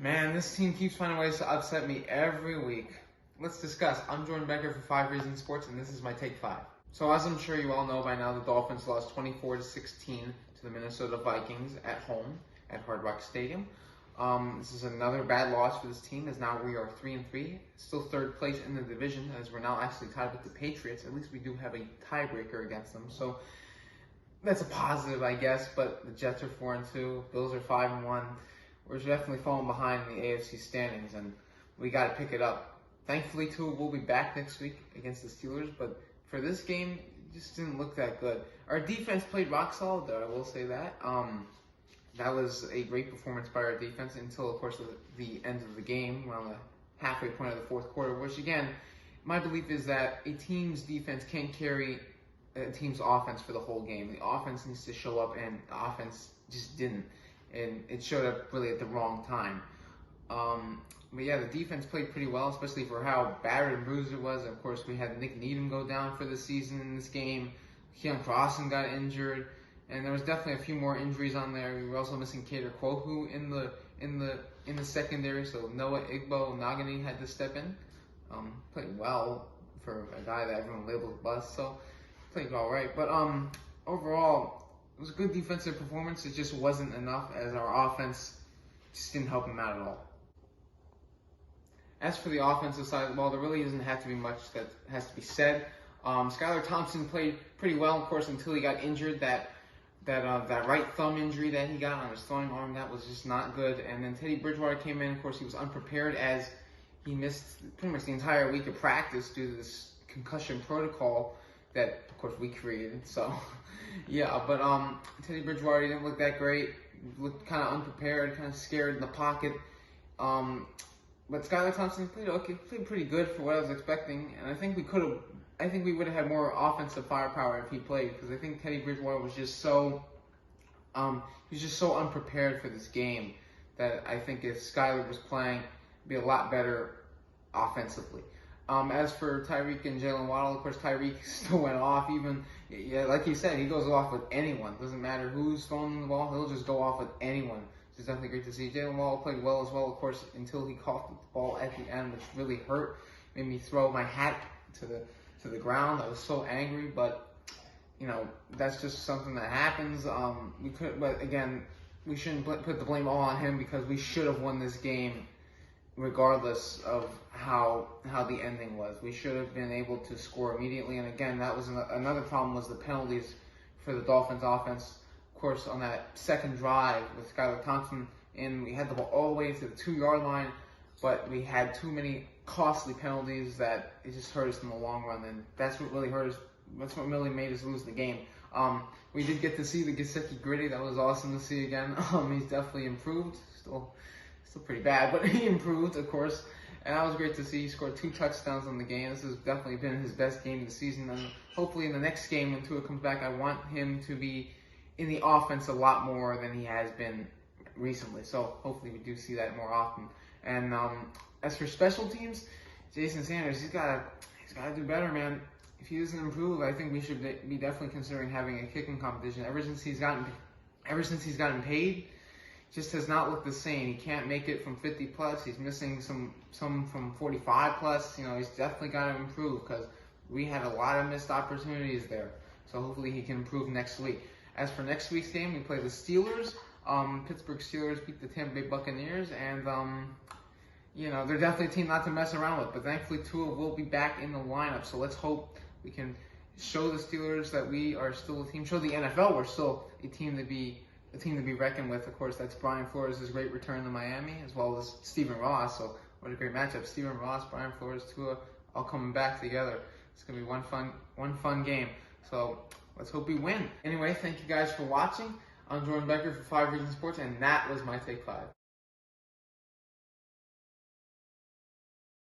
Man, this team keeps finding ways to upset me every week. Let's discuss. I'm Jordan Becker for 5 Reasons Sports, and this is my Take 5. So as I'm sure you all know by now, the Dolphins lost 24-16 to the Minnesota Vikings at home at Hard Rock Stadium. This is another bad loss for this team, as now we are 3-3, still third place in the division, as we're now actually tied with the Patriots. At least we do have a tiebreaker against them, so that's a positive, I guess. But the Jets are 4-2, Bills are 5-1. We're definitely falling behind in the AFC standings, and we got to pick it up. Thankfully, too, we'll be back next week against the Steelers, but for this game, it just didn't look that good. Our defense played rock solid, though, I will say that. That was a great performance by our defense until, of course, the end of the game, around the halfway point of the fourth quarter, which, again, my belief is that a team's defense can't carry a team's offense for the whole game. The offense needs to show up, and the offense just didn't. And it showed up really at the wrong time. But yeah, the defense played pretty well, especially for how battered and bruised it was. Of course, we had Nick Needham go down for the season in this game. Keon Crossan got injured, and there was definitely a few more injuries on there. We were also missing Kader Kwoku in the secondary, so Noah Igbo-Nagani had to step in. Played well for a guy that everyone labeled bust, so played all right. But overall, it was a good defensive performance. It just wasn't enough, as our offense just didn't help him out at all. As for the offensive side, well, there really doesn't have to be much that has to be said. Skylar Thompson played pretty well, of course, until he got injured. That right thumb injury that he got on his throwing arm, that was just not good. And then Teddy Bridgewater came in. Of course, he was unprepared, as he missed pretty much the entire week of practice due to this concussion protocol that, of course, we created. So, yeah, but Teddy Bridgewater didn't look that great. Looked kind of unprepared, kind of scared in the pocket. But Skylar Thompson played pretty good for what I was expecting, and I think we would have had more offensive firepower if he played, because I think Teddy Bridgewater was just so unprepared for this game that I think if Skylar was playing, it'd be a lot better offensively. As for Tyreek and Jalen Waddle, of course, Tyreek still went off. Like he said, he goes off with anyone. Doesn't matter who's throwing the ball, he'll just go off with anyone. It's definitely great to see. Jalen Waddle played well as well, of course, until he caught the ball at the end, which really hurt. Made me throw my hat to the ground. I was so angry, but that's just something that happens. But again, we shouldn't put the blame all on him, because we should have won this game regardless of how the ending was. We should have been able to score immediately, and again, that was another problem, was the penalties for the Dolphins offense. Of course, on that second drive with Skylar Thompson, and we had the ball all the way to the 2-yard line, but we had too many costly penalties that it just hurt us in the long run, and that's what really hurt us. That's what really made us lose the game. We did get to see the Gesicki Gritty. That was awesome to see again. He's definitely improved. Still pretty bad, but he improved, of course. And that was great to see. He scored 2 touchdowns on the game. This has definitely been his best game of the season. And hopefully in the next game, when Tua comes back, I want him to be in the offense a lot more than he has been recently. So hopefully we do see that more often. And as for special teams, Jason Sanders, he's got to do better, man. If he doesn't improve, I think we should be definitely considering having a kicking competition. Ever since he's gotten paid, just has not looked the same. He can't make it from 50 plus. He's missing some from 45 plus. He's definitely got to improve, because we had a lot of missed opportunities there. So hopefully he can improve next week. As for next week's game, we play the Steelers. Pittsburgh Steelers beat the Tampa Bay Buccaneers, and they're definitely a team not to mess around with. But thankfully, Tua will be back in the lineup. So let's hope we can show the Steelers that we are still a team. Show the NFL we're still a team to be reckoned with. Of course, that's Brian Flores' great return to Miami, as well as Stephen Ross. So what a great matchup! Stephen Ross, Brian Flores, Tua, all coming back together. It's gonna be one fun game. So let's hope we win. Anyway, thank you guys for watching. I'm Jordan Becker for 5 Reasons Sports, and that was my Take 5.